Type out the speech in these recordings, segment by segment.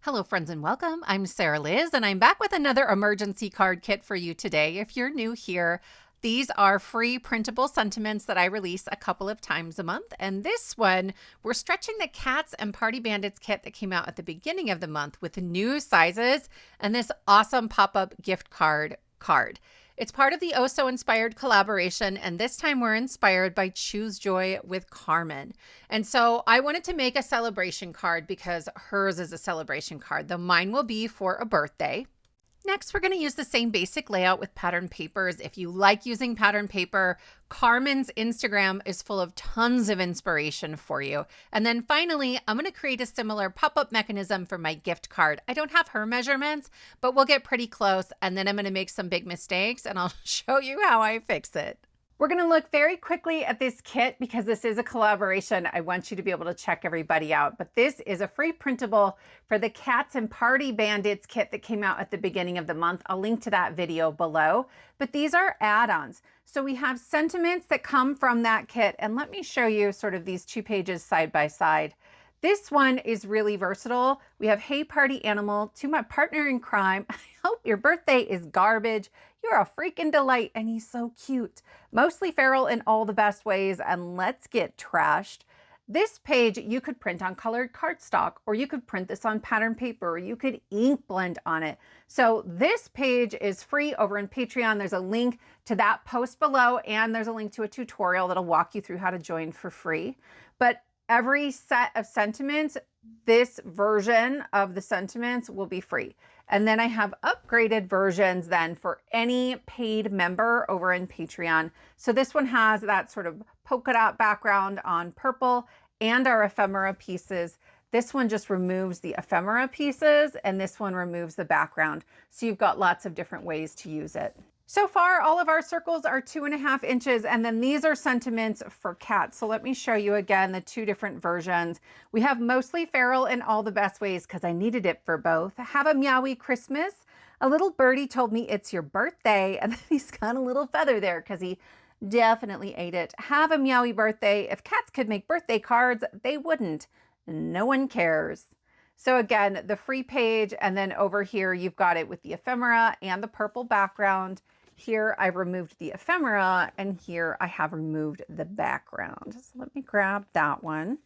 Hello friends and welcome. I'm Sarah Liz and I'm back with another emergency card kit for you today. If you're new here, these are free printable sentiments that I release a couple of times a month. And this one, we're stretching the Cats and Party Bandits kit that came out at the beginning of the month with new sizes and this awesome pop-up gift card. It's part of the Oh So Inspired collaboration, and this time we're inspired by Choose Joy with Carmen. And so I wanted to make a celebration card because hers is a celebration card, though mine will be for a birthday. Next, we're going to use the same basic layout with pattern papers. If you like using pattern paper, Carmen's Instagram is full of tons of inspiration for you. And then finally, I'm going to create a similar pop-up mechanism for my gift card. I don't have her measurements, but we'll get pretty close. And then I'm going to make some big mistakes and I'll show you how I fix it. We're going to look very quickly at this kit because this is a collaboration. I want you to be able to check everybody out. But this is a free printable for the Cats and Party Bandits kit that came out at the beginning of the month. I'll link to that video below. But these are add-ons. So we have sentiments that come from that kit. And let me show you sort of these two pages side by side. This one is really versatile. We have Hey Party Animal, to my partner in crime. I hope your birthday is garbage. You're a freaking delight. And he's so cute. Mostly feral in all the best ways. And let's get trashed. This page you could print on colored cardstock, or you could print this on pattern paper, or you could ink blend on it. So this page is free over in Patreon. There's a link to that post below, and there's a link to a tutorial that'll walk you through how to join for free. But every set of sentiments, this version of the sentiments will be free. And then I have upgraded versions then for any paid member over in Patreon. So this one has that sort of polka dot background on purple and our ephemera pieces. This one just removes the ephemera pieces and this one removes the background. So you've got lots of different ways to use it. So far, all of our circles are 2.5 inches, and then these are sentiments for cats. So let me show you again the two different versions. We have mostly feral in all the best ways because I needed it for both. Have a meowy Christmas. A little birdie told me it's your birthday, and then he's got a little feather there because he definitely ate it. Have a meowy birthday. If cats could make birthday cards, they wouldn't. No one cares. So again, the free page, and then over here, you've got it with the ephemera and the purple background. Here I've removed the ephemera, and here I have removed the background. So let me grab that one.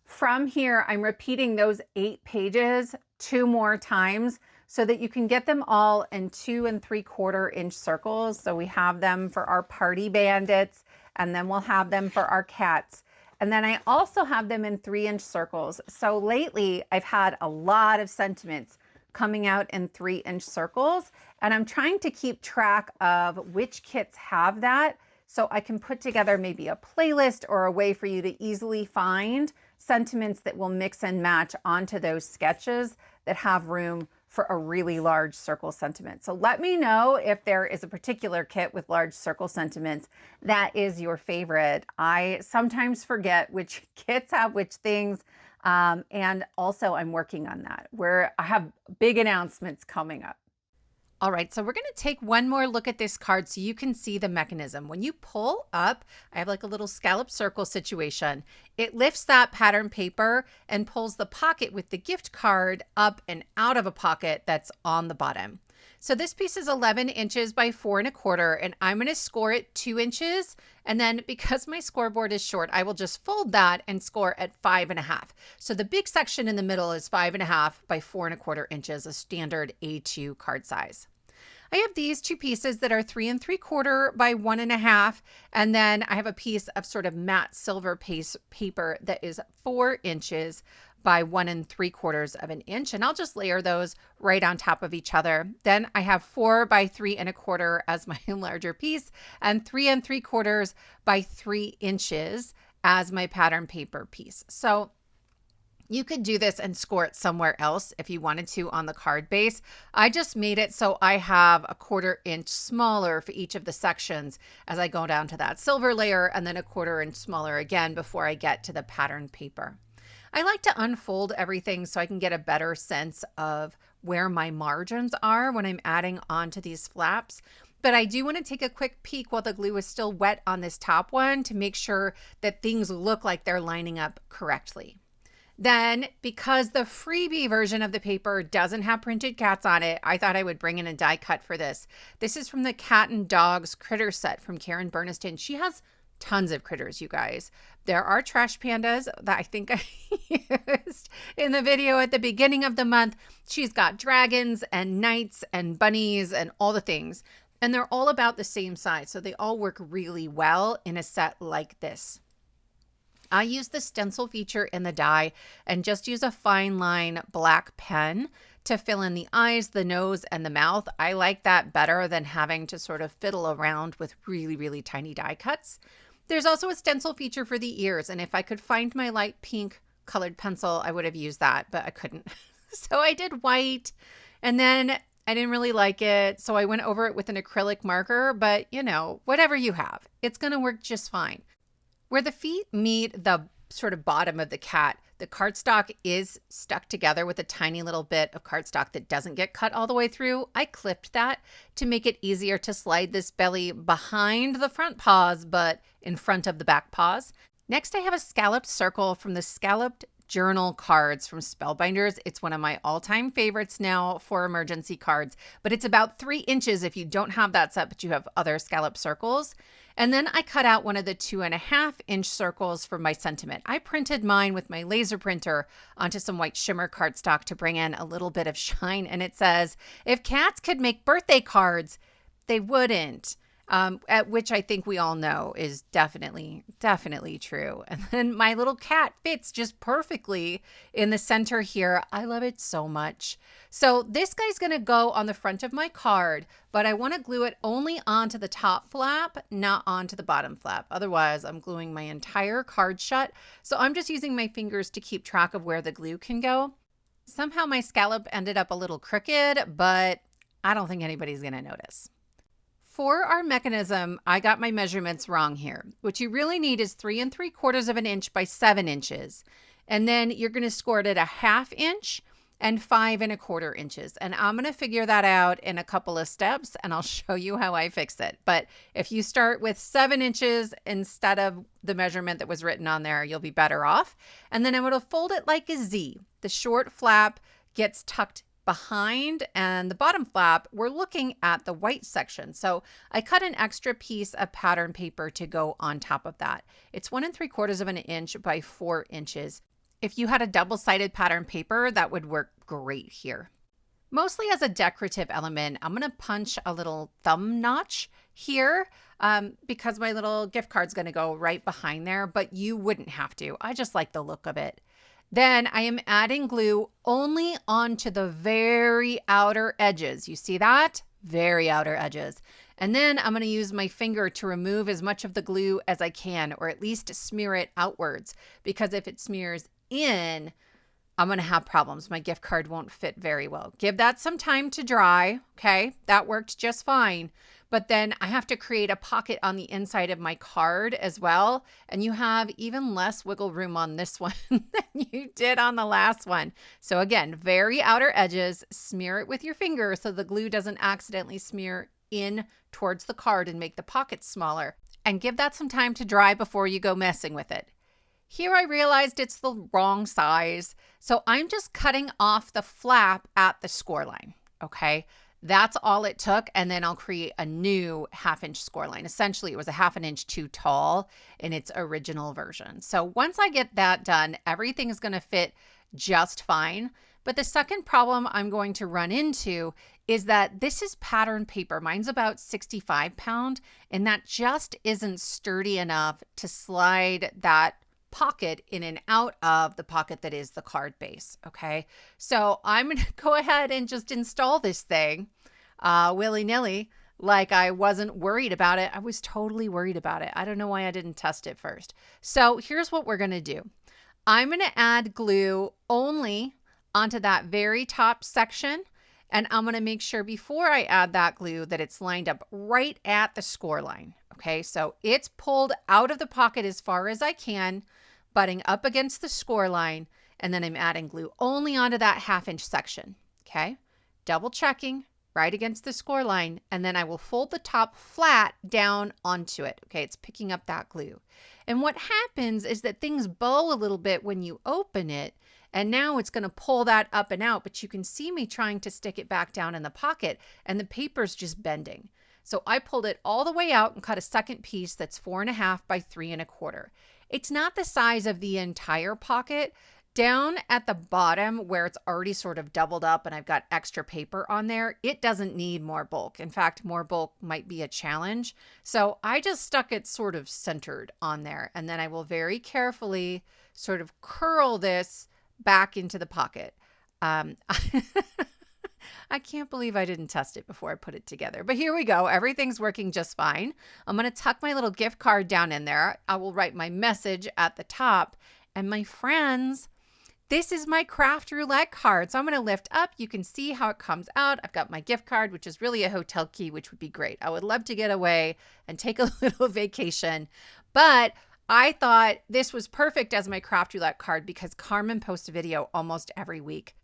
From here, I'm repeating those 8 pages 2 more times so that you can get them all in 2 3/4 inch circles. So we have them for our party bandits, and then we'll have them for our cats. And then I also have them in 3-inch circles. So lately I've had a lot of sentiments coming out in 3-inch circles. And I'm trying to keep track of which kits have that so I can put together maybe a playlist or a way for you to easily find sentiments that will mix and match onto those sketches that have room for a really large circle sentiment. So let me know if there is a particular kit with large circle sentiments that is your favorite. I sometimes forget which kits have which things. And also I'm working on that where I have big announcements coming up. All right, so we're going to take one more look at this card so you can see the mechanism. When you pull up, I have like a little scallop circle situation. It lifts that pattern paper and pulls the pocket with the gift card up and out of a pocket that's on the bottom. So this piece is 11 inches by 4 1/4, and I'm going to score it 2 inches. And then because my scoreboard is short, I will just fold that and score at 5 1/2. So the big section in the middle is 5 1/2 by 4 1/4 inches, a standard A2 card size. I have these 2 pieces that are 3 3/4 by 1 1/2. And then I have a piece of sort of matte silver paper that is 4 inches by 1 3/4 inch. And I'll just layer those right on top of each other. Then I have 4 by 3 1/4 as my larger piece and 3 3/4 by 3 inches as my pattern paper piece. So you could do this and score it somewhere else if you wanted to on the card base. I just made it so I have a 1/4 inch smaller for each of the sections as I go down to that silver layer, and then a 1/4 inch smaller again before I get to the pattern paper. I like to unfold everything so I can get a better sense of where my margins are when I'm adding onto these flaps. But I do want to take a quick peek while the glue is still wet on this top one to make sure that things look like they're lining up correctly. Then, because the freebie version of the paper doesn't have printed cats on it, I thought I would bring in a die cut for this. This is from the Cat and Dogs critter set from Karen Burniston. She has tons of critters, you guys. There are trash pandas that I think I used in the video at the beginning of the month. She's got dragons and knights and bunnies and all the things. And they're all about the same size, so they all work really well in a set like this. I use the stencil feature in the die and just use a fine line black pen to fill in the eyes, the nose, and the mouth. I like that better than having to sort of fiddle around with really, really tiny die cuts. There's also a stencil feature for the ears, and if I could find my light pink colored pencil, I would have used that, but I couldn't. So I did white, and then I didn't really like it, so I went over it with an acrylic marker, but you know, whatever you have, it's going to work just fine. Where the feet meet the sort of bottom of the cat, the cardstock is stuck together with a tiny little bit of cardstock that doesn't get cut all the way through. I clipped that to make it easier to slide this belly behind the front paws, but in front of the back paws. Next, I have a scalloped circle from the Scalloped Journal cards from Spellbinders. It's one of my all-time favorites now for emergency cards, but it's about 3 inches if you don't have that set, but you have other scallop circles. And then I cut out one of the 2.5-inch circles for my sentiment. I printed mine with my laser printer onto some white shimmer cardstock to bring in a little bit of shine. And it says, if cats could make birthday cards, they wouldn't. At which I think we all know is definitely true. And then my little cat fits just perfectly in the center here. I love it so much. So this guy's going to go on the front of my card, but I want to glue it only onto the top flap, not onto the bottom flap. Otherwise, I'm gluing my entire card shut. So I'm just using my fingers to keep track of where the glue can go. Somehow my scallop ended up a little crooked, but I don't think anybody's going to notice. For our mechanism, I got my measurements wrong here. What you really need is 3 3/4 of an inch by 7 inches. And then you're going to score it at 1/2 inch and 5 1/4 inches. And I'm going to figure that out in a couple of steps and I'll show you how I fix it. But if you start with 7 inches instead of the measurement that was written on there, you'll be better off. And then I'm going to fold it like a Z. The short flap gets tucked behind and the bottom flap, we're looking at the white section. So I cut an extra piece of pattern paper to go on top of that. It's 1 3/4 of an inch by 4 inches. If you had a double-sided pattern paper, that would work great here. Mostly as a decorative element, I'm going to punch a little thumb notch here because my little gift card's going to go right behind there, but you wouldn't have to. I just like the look of it. Then I am adding glue only onto the very outer edges. You see that? Very outer edges. And then I'm going to use my finger to remove as much of the glue as I can, or at least smear it outwards, because if it smears in, I'm going to have problems. My gift card won't fit very well. Give that some time to dry. Okay, that worked just fine. But then I have to create a pocket on the inside of my card as well. And you have even less wiggle room on this one than you did on the last one. So again, very outer edges, smear it with your finger so the glue doesn't accidentally smear in towards the card and make the pockets smaller. And give that some time to dry before you go messing with it. Here I realized it's the wrong size. So I'm just cutting off the flap at the score line. Okay. That's all it took, and then I'll create a new 1/2 inch score line. Essentially, it was a 1/2 inch too tall in its original version. So once I get that done, everything is going to fit just fine. But the second problem I'm going to run into is that this is pattern paper. Mine's about 65 pound, and that just isn't sturdy enough to slide that pocket in and out of the pocket that is the card base. Okay, so I'm going to go ahead and just install this thing willy-nilly, like I wasn't worried about it. I was totally worried about it. I don't know why I didn't test it first. So here's what we're going to do. I'm going to add glue only onto that very top section, and I'm going to make sure before I add that glue that it's lined up right at the score line. Okay, so it's pulled out of the pocket as far as I can, butting up against the score line, and then I'm adding glue only onto that 1/2 inch section. Okay, double checking right against the score line, and then I will fold the top flat down onto it. Okay, it's picking up that glue. And what happens is that things bow a little bit when you open it And now it's going to pull that up and out, but you can see me trying to stick it back down in the pocket and the paper's just bending. So I pulled it all the way out and cut a second piece that's 4.5 by 3.25. It's not the size of the entire pocket. Down at the bottom where it's already sort of doubled up and I've got extra paper on there, it doesn't need more bulk. In fact, more bulk might be a challenge. So I just stuck it sort of centered on there, and then I will very carefully sort of curl this back into the pocket. I can't believe I didn't test it before I put it together, but here we go. Everything's working just fine. I'm going to tuck my little gift card down in there. I will write my message at the top. And my friends, this is my craft roulette card. So I'm going to lift up. You can see how it comes out. I've got my gift card, which is really a hotel key, which would be great. I would love to get away and take a little vacation. But I thought this was perfect as my craft roulette card because Carmen posts a video almost every week.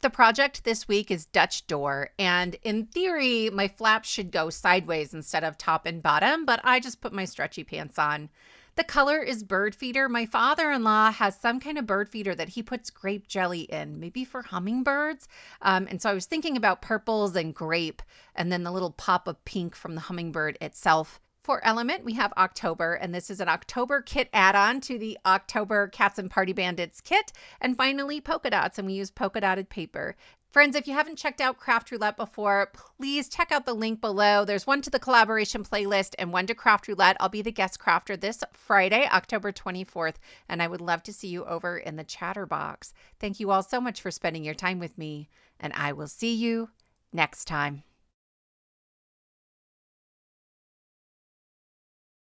The project this week is Dutch door, and in theory, my flaps should go sideways instead of top and bottom, but I just put my stretchy pants on. The color is bird feeder. My father-in-law has some kind of bird feeder that he puts grape jelly in, maybe for hummingbirds. And so I was thinking about purples and grape, and then the little pop of pink from the hummingbird itself. For element, we have October, and this is an October kit add-on to the October Cats and Party Bandits kit. And finally, polka dots, and we use polka dotted paper. Friends, if you haven't checked out Craft Roulette before, please check out the link below. There's one to the collaboration playlist and one to Craft Roulette. I'll be the guest crafter this Friday, October 24th, and I would love to see you over in the chatter box. Thank you all so much for spending your time with me, and I will see you next time.